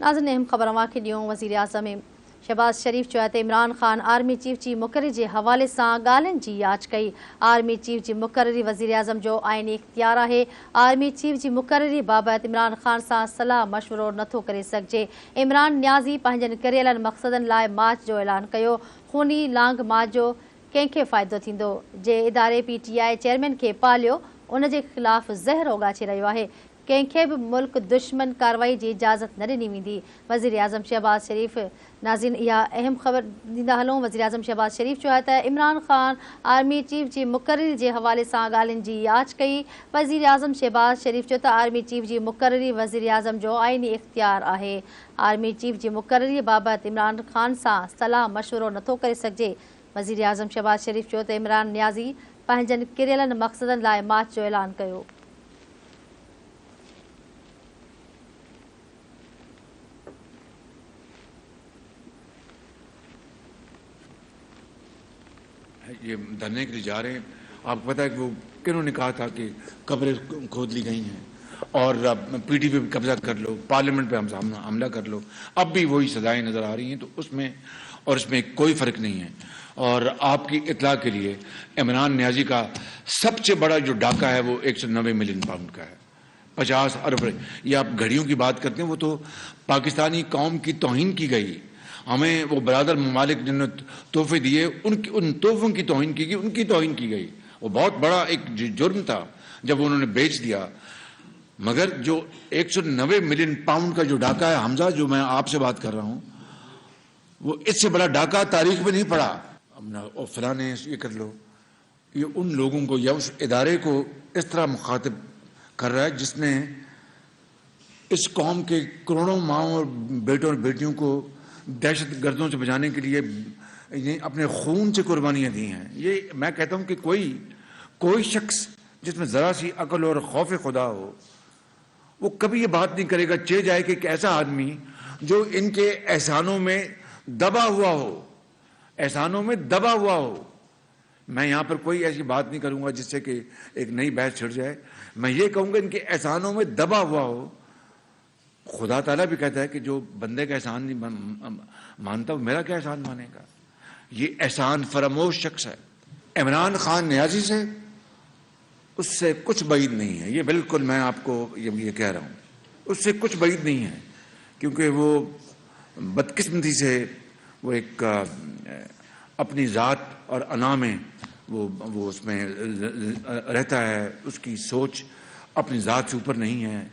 नाज़रीन अहम ख़बर के ॾियूं वज़ीर आज़म शहबाज शरीफ़ चयो त इमरान ख़ान आर्मी चीफ जी मुक़ररी जे हवाले सां ॻाल्हियुनि जी याच कई। आर्मी चीफ जी मुक़ररी वज़ीर आज़म जो आइनी इख्तियार आहे। आर्मी चीफ जी मुक़ररी बाबति इमरान ख़ान सां सलाह मशवरो नथो करे सघिजे। इमरान न्याज़ी पंहिंजनि किरियलनि मक़सदनि लाइ मार्च जो ऐलान कयो। खूनी लांग मार्च जो कंहिंखे फ़ाइदो थींदो? जे इदारे PTI चेयरमैन खे पालियो उन जे ख़िलाफ़ ज़हर उगाचे रहियो आहे। कंहिंखे बि मुल्क दुश्मन कार्रवाई की इजाज़त न ॾिनी वेंदी। वज़ीर आज़म शहबाज शरीफ़ नाज़रीन इहा अहम ख़बर ॾींदा हलूं। वज़ीर आज़म शहबाज शरीफ़ चयो आहे त इमरान ख़ान आर्मी चीफ जी मुक़ररी जे हवाले सां ॻाल्हियुनि जी याच कई। वज़ीर आज़म शहबाज शरीफ़ चयो त आर्मी चीफ जी मुक़ररी वज़ीर आज़म जो आइनी इख्तियार आहे। आर्मी चीफ जी मुक़ररी बाबति इमरान ख़ान सां सलाह मशवरो नथो करे सघिजे। वज़ीर आज़म शहबाज शरीफ़ चयो त इमरान न्याज़ी पंहिंजनि किरियलनि मक़सदनि लाइ मार्च जो ऐलान कयो। ये धरने के लिए जा रहे हैं। आपको पता है कि वो किन्होंने कहा था कि कब्रें खोद ली गई हैं और PTI पे कब्जा कर लो, पार्लियामेंट पे हमला कर लो। अब भी वही सजाएं नजर आ रही हैं, तो उसमें कोई फर्क नहीं है। और आपकी इत्तला के लिए इमरान न्याज़ी का सबसे बड़ा जो डाका है वो 190 मिलियन पाउंड का है, 50 अरब। ये आप घड़ियों की बात करते हैं, वो तो पाकिस्तानी कौम की तौहीन की गई। हमें वो बरादर ममालिक जिन्होंने तोहफे दिए उन तोहफों की तौहीन की गई, उनकी तौहीन की गई। वो बहुत बड़ा एक जुर्म था जब उन्होंने बेच दिया। मगर जो 190 मिलियन पाउंड का जो डाका है हमजा, जो मैं आपसे बात कर रहा हूं, वो इससे बड़ा डाका तारीख में नहीं पड़ा। और फलाने ये कर लो, ये उन लोगों को या उस इदारे को इस तरह मुखातिब कर रहा है जिसने इस कौम के करोड़ों माओं और बेटों और बेटियों को दहशत गर्दों से बचाने के लिए अपने खून से कुर्बानियां दी हैं। ये मैं कहता हूं कि कोई शख्स जिसमें जरा सी अकल और खौफ खुदा हो, वो कभी ये बात नहीं करेगा चे जाए कि एक ऐसा आदमी जो इनके एहसानों में दबा हुआ हो। मैं यहां पर कोई ऐसी बात नहीं करूंगा जिससे कि एक नई बहस छिड़ जाए। मैं ये कहूंगा इनके एहसानों में दबा हुआ हो। खुदा ताला भी कहता है कि जो बंदे का एहसान नहीं मानता वो मेरा क्या एहसान मानेगा। ये एहसान फरामोश शख्स है। इमरान खान न्याज़ी से उससे कुछ बैद नहीं है। ये बिल्कुल मैं आपको ये कह रहा हूं, उससे कुछ बैद नहीं है, क्योंकि वो बदकिस्मती से वो एक अपनी ज़ात और अना में वो उसमें रहता है। उसकी सोच अपनी ज़ात से ऊपर नहीं है।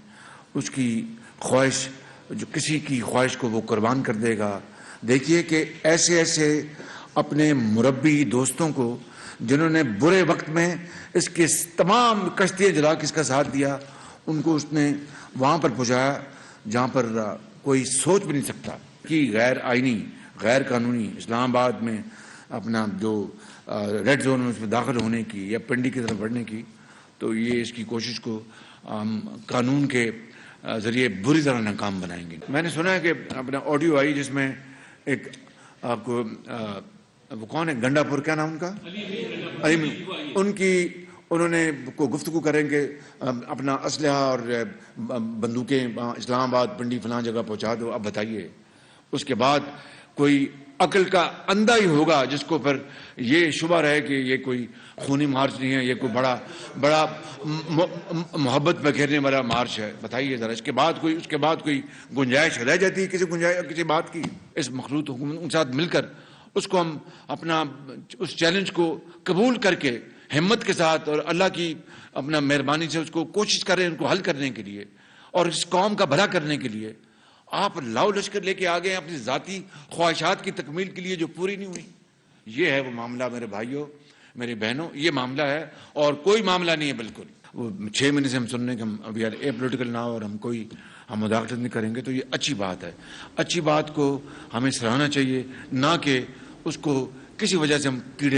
उसकी ख्वाहिश, जो किसी की ख्वाहिश को वो कुर्बान कर देगा। देखिए कि ऐसे अपने मुरब्बी दोस्तों को जिन्होंने बुरे वक्त में इसके तमाम कश्तियाँ जला के इसका साथ दिया, उनको उसने वहाँ पर पहुँचाया जहाँ पर कोई सोच भी नहीं सकता कि गैर आइनी, गैर कानूनी इस्लामाबाद में अपना जो रेड जोन में उसमें दाखिल होने की या पिंडी की तरफ बढ़ने की। तो ये इसकी कोशिश को कानून के जरिए बुरी तरह नाकाम बनाएंगे। मैंने सुना है कि अपना ऑडियो आई जिसमें एक आपको वो कौन है, गंडापुर, क्या नाम उनका, उन्होंने को गुफ्तगू करेंगे अपना असलहा और बंदूकें इस्लामाबाद पिंडी फलां जगह पहुंचा दो। अब बताइए, उसके बाद कोई अकल का अंधा ही होगा जिसको पर ये शुबा रहे कि ये कोई खूनी मार्च नहीं है, ये कोई बड़ा मोहब्बत बखेरने वाला मार्च है। बताइए जरा, उसके बाद कोई गुंजाइश रह जाती है किसी बात की? इस मखलूत हुकूमत के साथ मिलकर उसको हम अपना उस चैलेंज को कबूल करके हिम्मत के साथ और अल्लाह की अपना मेहरबानी से उसको कोशिश करें, उनको हल करने के लिए और इस कौम का भला करने के लिए। आप लाओ लश्कर लेके आ गए अपनी जाती ख्वाहिशात की तकमील के लिए जो पूरी नहीं हुई। ये है वो मामला मेरे भाइयों, मेरी बहनों, ये मामला है और कोई मामला नहीं है। बिल्कुल वो 6 महीने से हम सुनने के हम अभी ए पोलिटिकल ना और हम मुदाखलत नहीं करेंगे, तो ये अच्छी बात है। अच्छी बात को हमें सराहना चाहिए, ना कि उसको किसी वजह से हम कीड़े